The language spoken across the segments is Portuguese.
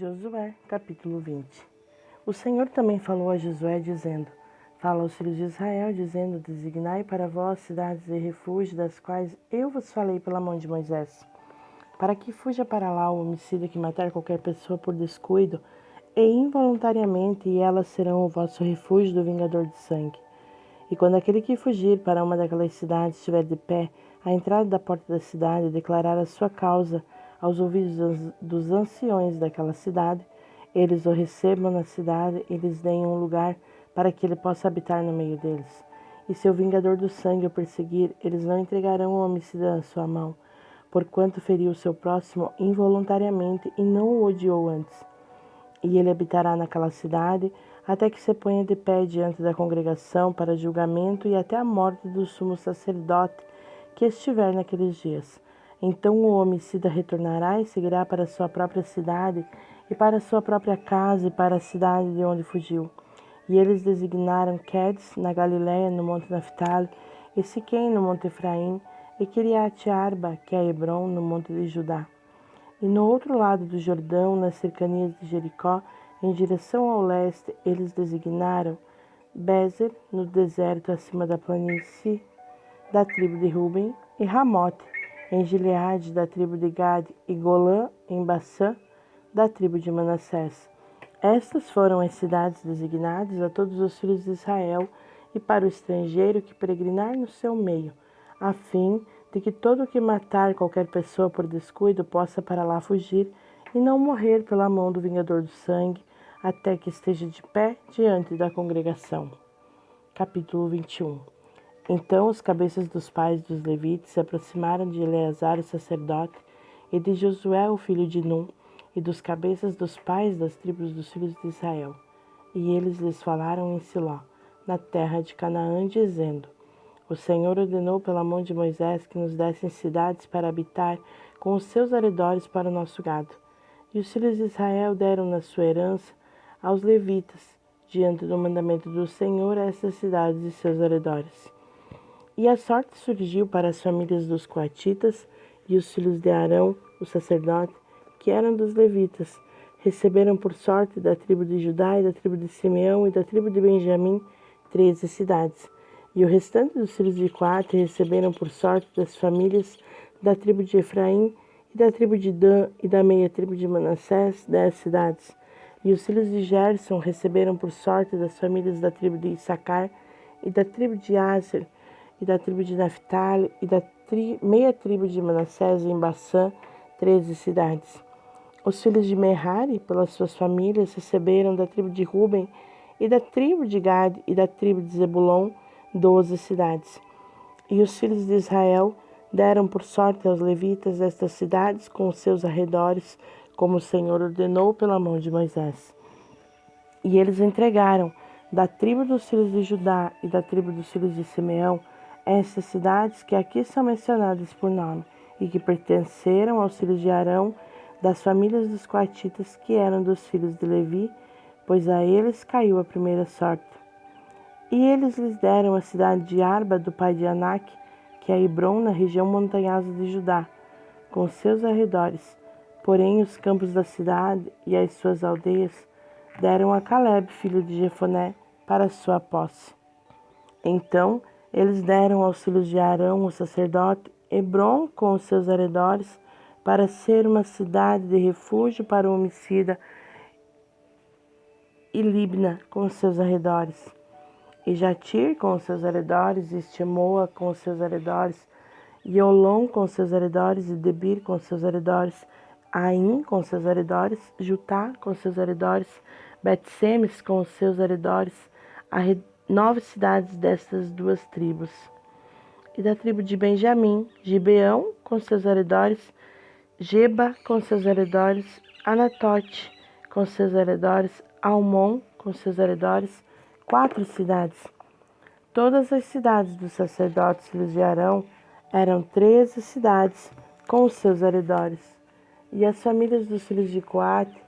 Josué, capítulo 20. O Senhor também falou a Josué, dizendo: Fala aos filhos de Israel, dizendo: Designai para vós cidades de refúgio, das quais eu vos falei pela mão de Moisés, para que fuja para lá o homicida que matar qualquer pessoa por descuido e involuntariamente, e elas serão o vosso refúgio do vingador de sangue. E quando aquele que fugir para uma daquelas cidades estiver de pé à entrada da porta da cidade e declarar a sua causa aos ouvidos dos anciões daquela cidade, eles o recebam na cidade e lhes deem um lugar para que ele possa habitar no meio deles. E se o vingador do sangue o perseguir, eles não entregarão o homicida na sua mão, porquanto feriu o seu próximo involuntariamente e não o odiou antes. E ele habitará naquela cidade até que se ponha de pé diante da congregação para julgamento e até a morte do sumo sacerdote que estiver naqueles dias. Então o homicida retornará e seguirá para sua própria cidade e para sua própria casa e para a cidade de onde fugiu. E eles designaram Quedes na Galiléia, no monte Naftali, e Siquém no monte Efraim, e Quiriate-Arba, que é Hebrom, no monte de Judá. E no outro lado do Jordão, nas cercanias de Jericó, em direção ao leste, eles designaram Bezer, no deserto acima da planície da tribo de Ruben, e Ramote, em Gileade, da tribo de Gade, e Golã, em Bassã, da tribo de Manassés. Estas foram as cidades designadas a todos os filhos de Israel e para o estrangeiro que peregrinar no seu meio, a fim de que todo o que matar qualquer pessoa por descuido possa para lá fugir e não morrer pela mão do vingador do sangue, até que esteja de pé diante da congregação. Capítulo 21. Então os cabeças dos pais dos levitas se aproximaram de Eleazar o sacerdote e de Josué o filho de Num, e dos cabeças dos pais das tribos dos filhos de Israel. E eles lhes falaram em Siló, na terra de Canaã, dizendo: O Senhor ordenou pela mão de Moisés que nos dessem cidades para habitar com os seus arredores para o nosso gado. E os filhos de Israel deram na sua herança aos levitas, diante do mandamento do Senhor, essas cidades e seus arredores. E a sorte surgiu para as famílias dos coatitas e os filhos de Arão, o sacerdote, que eram dos levitas, receberam por sorte da tribo de Judá e da tribo de Simeão e da tribo de Benjamim 13 cidades. E o restante dos filhos de Coate receberam por sorte das famílias da tribo de Efraim e da tribo de Dan e da meia tribo de Manassés 10 cidades. E os filhos de Gerson receberam por sorte das famílias da tribo de Issacar e da tribo de Aser e da tribo de Naftali e da meia tribo de Manassés em Bassã 13 cidades. Os filhos de Merari, pelas suas famílias, receberam da tribo de Ruben e da tribo de Gade e da tribo de Zebulon 12 cidades. E os filhos de Israel deram por sorte aos levitas estas cidades com os seus arredores, como o Senhor ordenou pela mão de Moisés. E eles entregaram da tribo dos filhos de Judá e da tribo dos filhos de Simeão estas cidades que aqui são mencionadas por nome e que pertenceram aos filhos de Arão, das famílias dos coatitas que eram dos filhos de Levi, pois a eles caiu a primeira sorte. E eles lhes deram a cidade de Arba, do pai de Anak, que é Hebrom, na região montanhosa de Judá, com os seus arredores. Porém, os campos da cidade e as suas aldeias deram a Caleb, filho de Jefoné, para sua posse. Então, eles deram aos filhos de Arão, o sacerdote, Hebrom, com os seus arredores, para ser uma cidade de refúgio para o homicida, e Libna, com os seus arredores, e Jatir, com os seus arredores, e Estemoa, com os seus arredores, e Olom, com os seus arredores, e Debir, com os seus arredores, Aim, com os seus arredores, Jutá, com os seus arredores, Bet-Semes, com os seus arredores, 9 cidades destas duas tribos. E da tribo de Benjamim, Gibeão, com seus arredores, Geba, com seus arredores, Anatote, com seus arredores, Almon, com seus arredores, 4 cidades. Todas as cidades dos sacerdotes filhos de Arão eram 13 cidades com os seus arredores. E as famílias dos filhos de Coate,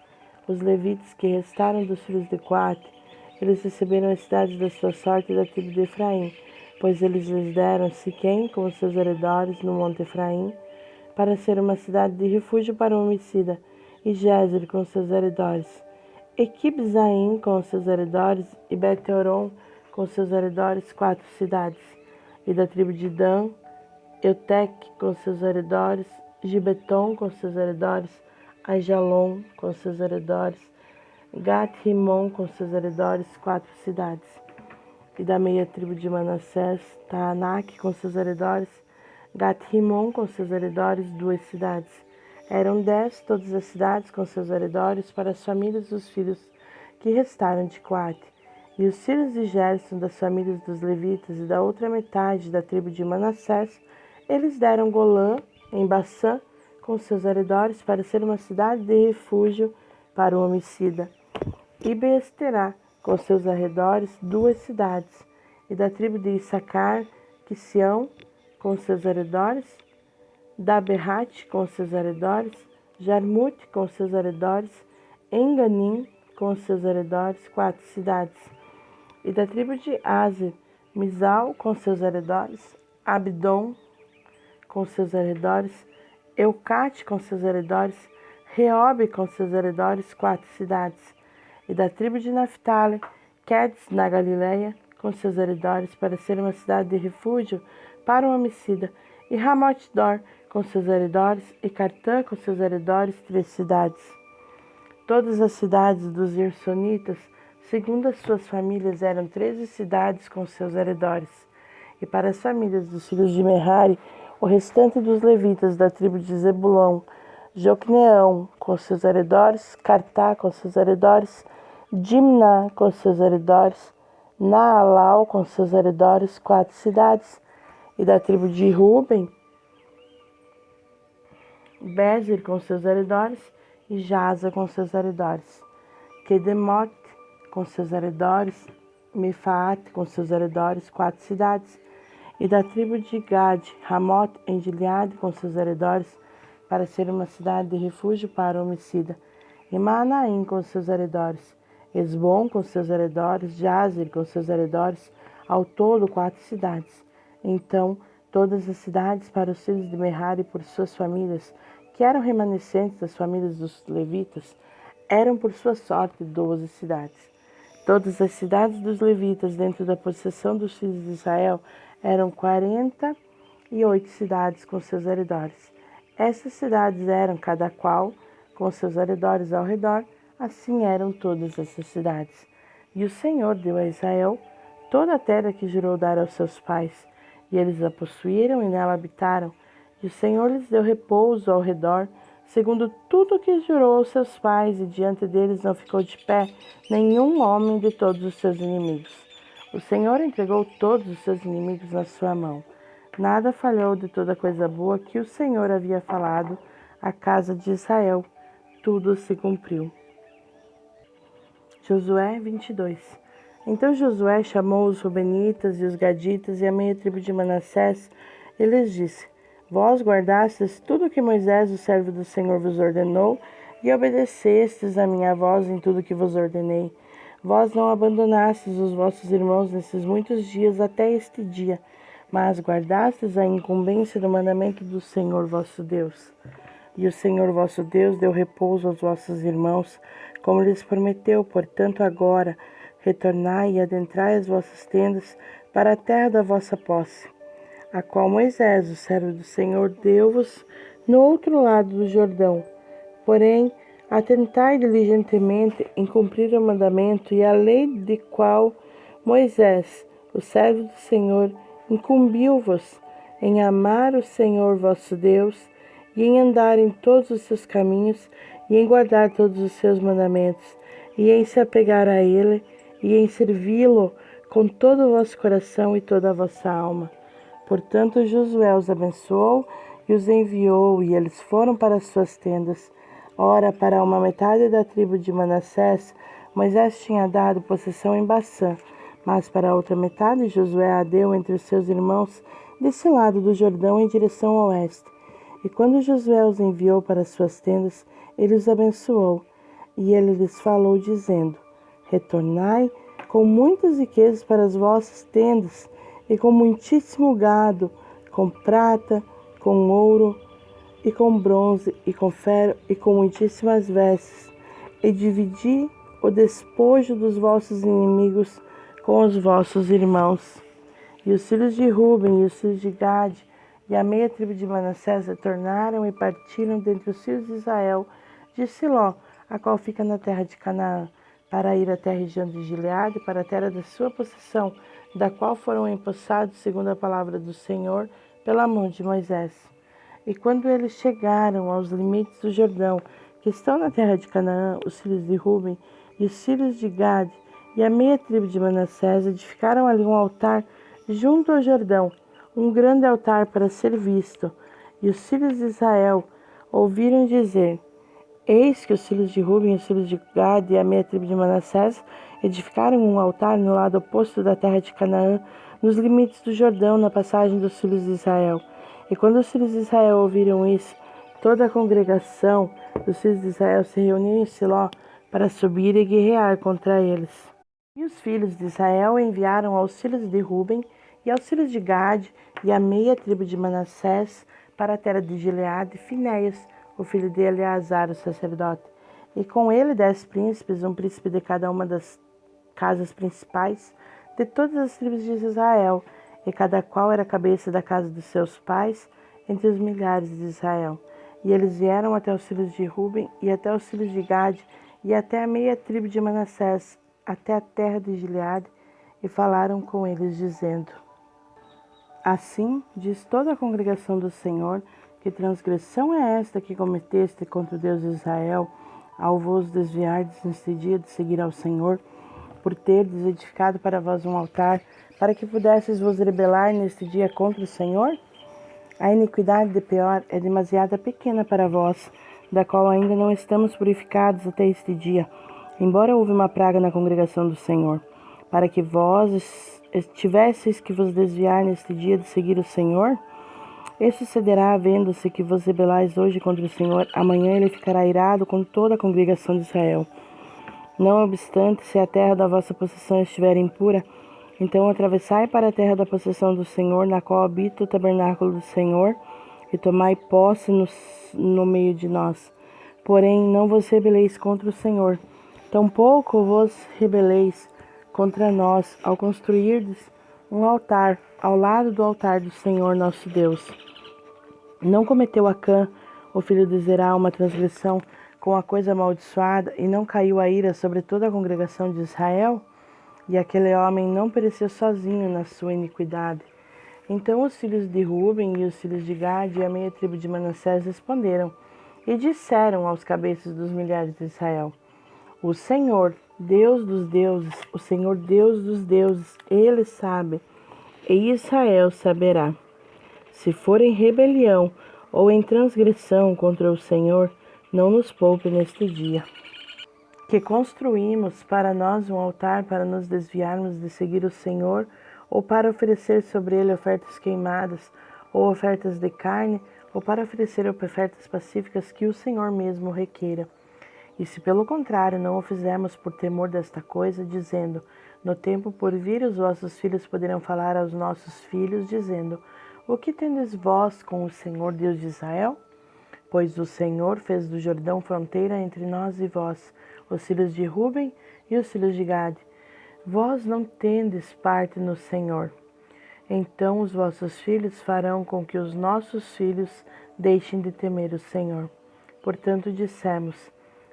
os levitas que restaram dos filhos de Coate, eles receberam as cidades da sua sorte da tribo de Efraim, pois eles lhes deram Siquém com os seus arredores no monte Efraim, para ser uma cidade de refúgio para o homicida, e Gézer com seus arredores, e Kibzaim com seus arredores, e Bet-horon com seus arredores, 4 cidades. E da tribo de Dan, Euteque com seus arredores, Gibeton com seus arredores, Aijalon com seus arredores, Gat-Rimon com seus arredores, 4 cidades. E da meia tribo de Manassés, Taanaque com seus arredores, Gat-Rimon com seus arredores, 2 cidades. Eram 10 todas as cidades com seus arredores para as famílias dos filhos que restaram de Coate. E os filhos de Gerson, das famílias dos levitas e da outra metade da tribo de Manassés, eles deram Golã, em Bassã, com seus arredores, para ser uma cidade de refúgio para o homicida. E Beesterá, com seus arredores, 2 cidades. E da tribo de Issacar, Quisião, com seus arredores, Daberrate, com seus arredores, Jarmute, com seus arredores, Enganim, com seus arredores, 4 cidades. E da tribo de Aser, Misal, com seus arredores, Abdon, com seus arredores, Eucate, com seus arredores, Reobe, com seus arredores, 4 cidades. E da tribo de Naphtali, Quedes, na Galileia, com seus arredores, para ser uma cidade de refúgio para um homicida, e Ramot-dor, com seus arredores, e Cartã, com seus arredores, 3 cidades. Todas as cidades dos Gersonitas, segundo as suas famílias, eram 13 cidades com seus arredores. E para as famílias dos filhos de Merari, o restante dos levitas da tribo de Zebulon, Jocneão com seus arredores, Cartá com seus arredores, Dimná com seus arredores, Naalau com seus arredores, 4 cidades. E da tribo de Ruben, Bezer com seus arredores, e Jaza com seus arredores, Quedemote com seus arredores, Mefaate com seus arredores, 4 cidades. E da tribo de Gad, Ramot em Gileade com seus arredores, para ser uma cidade de refúgio para o homicida, e Maanaim com seus arredores, Esbom com seus arredores, Jazer com seus arredores, ao todo 4 cidades. Então, todas as cidades para os filhos de Merari por suas famílias, que eram remanescentes das famílias dos levitas, eram por sua sorte 12 cidades. Todas as cidades dos levitas dentro da possessão dos filhos de Israel eram 48 cidades com seus arredores. Essas cidades eram, cada qual, com seus arredores ao redor, assim eram todas essas cidades. E o Senhor deu a Israel toda a terra que jurou dar aos seus pais, e eles a possuíram e nela habitaram. E o Senhor lhes deu repouso ao redor, segundo tudo o que jurou aos seus pais, e diante deles não ficou de pé nenhum homem de todos os seus inimigos. O Senhor entregou todos os seus inimigos na sua mão. Nada falhou de toda coisa boa que o Senhor havia falado à casa de Israel. Tudo se cumpriu. Josué 22. Então Josué chamou os Rubenitas e os Gaditas e a meia tribo de Manassés e lhes disse: Vós guardastes tudo o que Moisés, o servo do Senhor, vos ordenou, e obedecestes a minha voz em tudo que vos ordenei. Vós não abandonastes os vossos irmãos nesses muitos dias até este dia, mas guardastes a incumbência do mandamento do Senhor vosso Deus. E o Senhor vosso Deus deu repouso aos vossos irmãos, como lhes prometeu. Portanto, agora retornai e adentrai as vossas tendas para a terra da vossa posse, a qual Moisés, o servo do Senhor, deu-vos no outro lado do Jordão. Porém, atentai diligentemente em cumprir o mandamento e a lei de qual Moisés, o servo do Senhor, incumbiu-vos, em amar o Senhor vosso Deus, e em andar em todos os seus caminhos, e em guardar todos os seus mandamentos, e em se apegar a Ele, e em servi-lo com todo o vosso coração e toda a vossa alma. Portanto, Josué os abençoou e os enviou, e eles foram para as suas tendas. Ora, para uma metade da tribo de Manassés, Moisés tinha dado possessão em Bassã, mas para a outra metade Josué a deu entre os seus irmãos desse lado do Jordão em direção ao oeste. E quando Josué os enviou para as suas tendas, ele os abençoou, e ele lhes falou, dizendo: Retornai com muitas riquezas para as vossas tendas, e com muitíssimo gado, com prata, com ouro, e com bronze, e com ferro, e com muitíssimas vestes, e dividi o despojo dos vossos inimigos com os vossos irmãos. E os filhos de Ruben e os filhos de Gade e a meia tribo de Manassés retornaram e partiram dentre os filhos de Israel de Siló, a qual fica na terra de Canaã, para ir até a região de Gileade, para a terra da sua possessão, da qual foram empossados, segundo a palavra do Senhor, pela mão de Moisés. E quando eles chegaram aos limites do Jordão, que estão na terra de Canaã, os filhos de Ruben e os filhos de Gade e a meia tribo de Manassés edificaram ali um altar junto ao Jordão, um grande altar para ser visto. E os filhos de Israel ouviram dizer: Eis que os filhos de Ruben, os filhos de Gade e a meia tribo de Manassés edificaram um altar no lado oposto da terra de Canaã, nos limites do Jordão, na passagem dos filhos de Israel. E quando os filhos de Israel ouviram isso, toda a congregação dos filhos de Israel se reuniu em Siló para subir e guerrear contra eles. E os filhos de Israel enviaram aos filhos de Ruben e aos filhos de Gade e a meia tribo de Manassés para a terra de Gileade, Finéias, o filho de Eleazar, o sacerdote, e com ele 10 príncipes, um príncipe de cada uma das casas principais de todas as tribos de Israel, e cada qual era a cabeça da casa dos seus pais, entre os milhares de Israel. E eles vieram até os filhos de Ruben, e até os filhos de Gade, e até a meia tribo de Manassés, até a terra de Gileade, e falaram com eles, dizendo: Assim diz toda a congregação do Senhor, que transgressão é esta que cometeste contra o Deus de Israel, ao vos desviardes neste dia de seguir ao Senhor, por terdes edificado para vós um altar, para que pudesseis vos rebelar neste dia contra o Senhor? A iniquidade de Peor é demasiada pequena para vós, da qual ainda não estamos purificados até este dia, embora houve uma praga na congregação do Senhor, para que vós tivesseis que vos desviar neste dia de seguir o Senhor? Este sucederá, vendo-se que vos rebelais hoje contra o Senhor, amanhã ele ficará irado com toda a congregação de Israel. Não obstante, se a terra da vossa possessão estiver impura, então atravessai para a terra da possessão do Senhor, na qual habita o tabernáculo do Senhor, e tomai posse no meio de nós. Porém, não vos rebeleis contra o Senhor, tampouco vos rebeleis contra nós, ao construirdes um altar ao lado do altar do Senhor nosso Deus. Não cometeu Acã, o filho de Zerá, uma transgressão com a coisa amaldiçoada, e não caiu a ira sobre toda a congregação de Israel? E aquele homem não pereceu sozinho na sua iniquidade. Então os filhos de Ruben e os filhos de Gade e a meia tribo de Manassés responderam e disseram aos cabeças dos milhares de Israel: O Senhor, Deus dos deuses, o Senhor Deus dos deuses, ele sabe, e Israel saberá. Se for em rebelião ou em transgressão contra o Senhor, não nos poupe neste dia. Que construímos para nós um altar para nos desviarmos de seguir o Senhor, ou para oferecer sobre ele ofertas queimadas, ou ofertas de carne, ou para oferecer ofertas pacíficas que o Senhor mesmo requeira. E se pelo contrário não o fizermos por temor desta coisa, dizendo: No tempo por vir os vossos filhos poderão falar aos nossos filhos, dizendo: O que tendes vós com o Senhor Deus de Israel? Pois o Senhor fez do Jordão fronteira entre nós e vós, os filhos de Ruben e os filhos de Gade. Vós não tendes parte no Senhor. Então os vossos filhos farão com que os nossos filhos deixem de temer o Senhor. Portanto dissemos: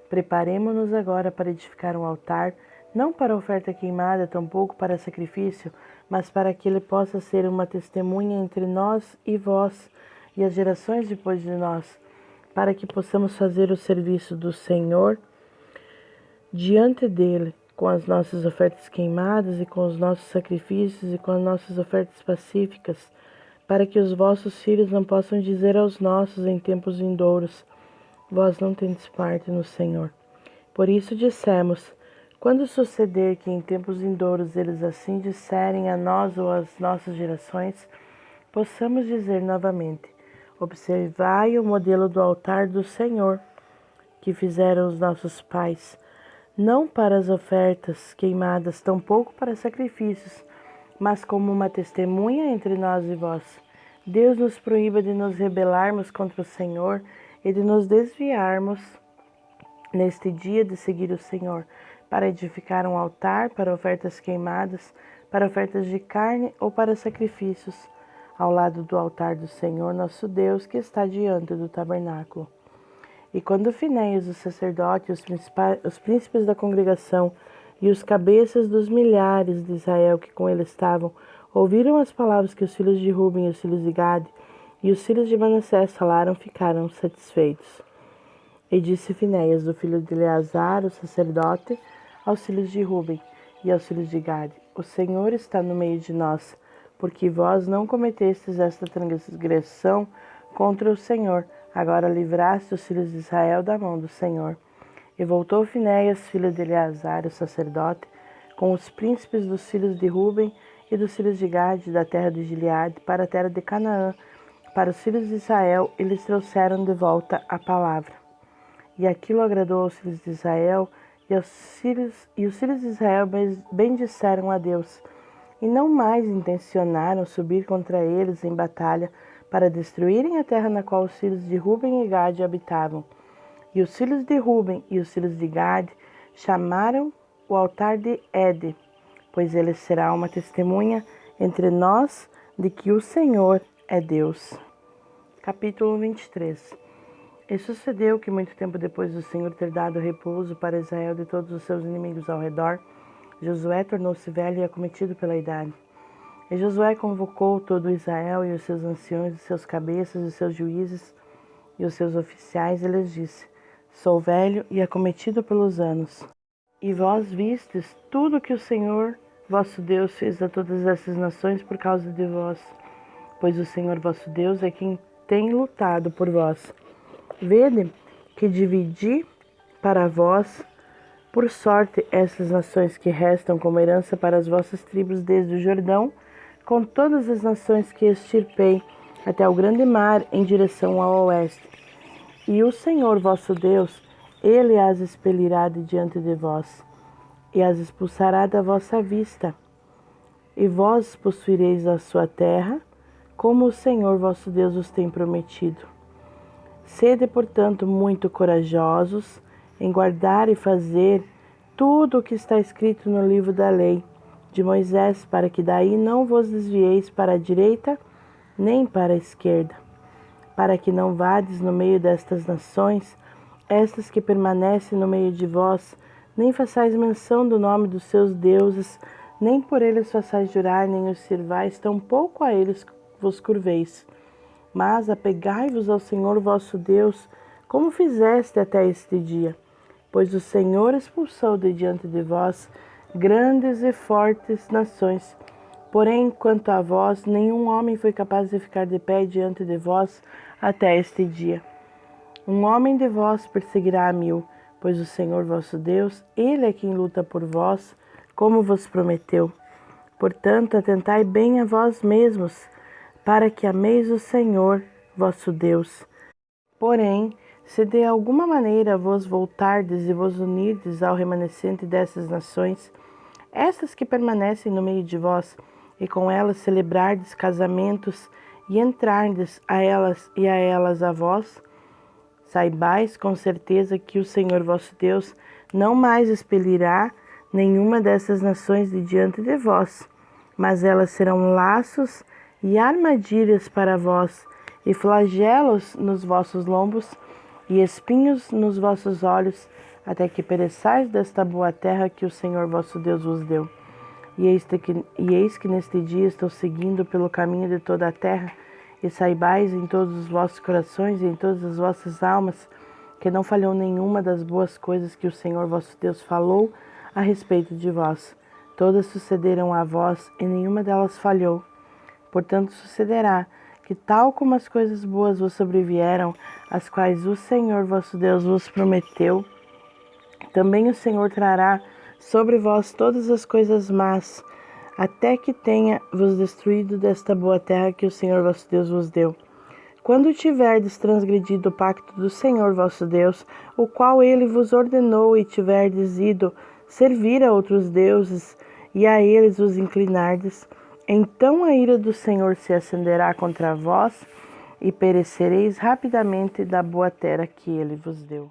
Preparemo-nos agora para edificar um altar, não para oferta queimada, tampouco para sacrifício, mas para que ele possa ser uma testemunha entre nós e vós e as gerações depois de nós, para que possamos fazer o serviço do Senhor diante dele, com as nossas ofertas queimadas e com os nossos sacrifícios e com as nossas ofertas pacíficas, para que os vossos filhos não possam dizer aos nossos em tempos vindouros: Vós não tendes parte no Senhor. Por isso dissemos: Quando suceder que em tempos vindouros eles assim disserem a nós ou às nossas gerações, possamos dizer novamente: Observai o modelo do altar do Senhor, que fizeram os nossos pais, não para as ofertas queimadas, tampouco para sacrifícios, mas como uma testemunha entre nós e vós. Deus nos proíba de nos rebelarmos contra o Senhor e de nos desviarmos neste dia de seguir o Senhor, para edificar um altar para ofertas queimadas, para ofertas de carne ou para sacrifícios, ao lado do altar do Senhor nosso Deus, que está diante do tabernáculo. E quando Finéias, o sacerdote, os príncipes da congregação e os cabeças dos milhares de Israel que com ele estavam, ouviram as palavras que os filhos de Ruben e os filhos de Gade e os filhos de Manassés falaram, ficaram satisfeitos. E disse Finéias, o filho de Eleazar, o sacerdote, aos filhos de Ruben e aos filhos de Gade: O Senhor está no meio de nós, porque vós não cometestes esta transgressão contra o Senhor. Agora livraste os filhos de Israel da mão do Senhor. E voltou Finéias, filho de Eleazar, o sacerdote, com os príncipes dos filhos de Ruben e dos filhos de Gade, da terra de Gileade, para a terra de Canaã, para os filhos de Israel, e lhes trouxeram de volta a palavra. E aquilo agradou aos filhos de Israel, e os filhos de Israel bendisseram a Deus, e não mais intencionaram subir contra eles em batalha, para destruírem a terra na qual os filhos de Ruben e Gade habitavam. E os filhos de Ruben e os filhos de Gade chamaram o altar de Ede, pois ele será uma testemunha entre nós de que o Senhor é Deus. Capítulo 23. E sucedeu que muito tempo depois do Senhor ter dado repouso para Israel de todos os seus inimigos ao redor, Josué tornou-se velho e acometido pela idade. E Josué convocou todo Israel e os seus anciões, os seus cabeças, os seus juízes e os seus oficiais, e lhes disse: Sou velho e acometido pelos anos. E vós vistes tudo que o Senhor vosso Deus fez a todas essas nações por causa de vós, pois o Senhor vosso Deus é quem tem lutado por vós. Vede que dividi para vós por sorte essas nações que restam como herança para as vossas tribos desde o Jordão, com todas as nações que extirpei até o grande mar em direção ao oeste. E o Senhor vosso Deus, ele as expelirá de diante de vós, e as expulsará da vossa vista. E vós possuireis a sua terra, como o Senhor vosso Deus os tem prometido. Sede, portanto, muito corajosos em guardar e fazer tudo o que está escrito no livro da lei de Moisés, para que daí não vos desvieis para a direita nem para a esquerda, para que não vades no meio destas nações, estas que permanecem no meio de vós, nem façais menção do nome dos seus deuses, nem por eles façais jurar, nem os sirvais, tampouco a eles vos curveis. Mas apegai-vos ao Senhor vosso Deus, como fizeste até este dia, pois o Senhor expulsou de diante de vós grandes e fortes nações. Porém, quanto a vós, nenhum homem foi capaz de ficar de pé diante de vós até este dia. Um homem de vós perseguirá 1000, pois o Senhor vosso Deus, ele é quem luta por vós, como vos prometeu. Portanto, atentai bem a vós mesmos, para que ameis o Senhor vosso Deus. Porém, se de alguma maneira vos voltardes e vos unirdes ao remanescente dessas nações, estas que permanecem no meio de vós, e com elas celebrardes casamentos e entrardes a elas e a elas a vós, saibais com certeza que o Senhor vosso Deus não mais expelirá nenhuma dessas nações de diante de vós, mas elas serão laços e armadilhas para vós, e flagelos nos vossos lombos, e espinhos nos vossos olhos, até que pereçais desta boa terra que o Senhor vosso Deus vos deu. E eis que neste dia estou seguindo pelo caminho de toda a terra, e saibais em todos os vossos corações e em todas as vossas almas, que não falhou nenhuma das boas coisas que o Senhor vosso Deus falou a respeito de vós. Todas sucederam a vós, e nenhuma delas falhou. Portanto, sucederá que tal como as coisas boas vos sobrevieram, as quais o Senhor vosso Deus vos prometeu, também o Senhor trará sobre vós todas as coisas más, até que tenha vos destruído desta boa terra que o Senhor vosso Deus vos deu. Quando tiverdes transgredido o pacto do Senhor vosso Deus, o qual ele vos ordenou, e tiverdes ido servir a outros deuses, e a eles vos inclinardes, Então a ira do Senhor se acenderá contra vós, e perecereis rapidamente da boa terra que ele vos deu.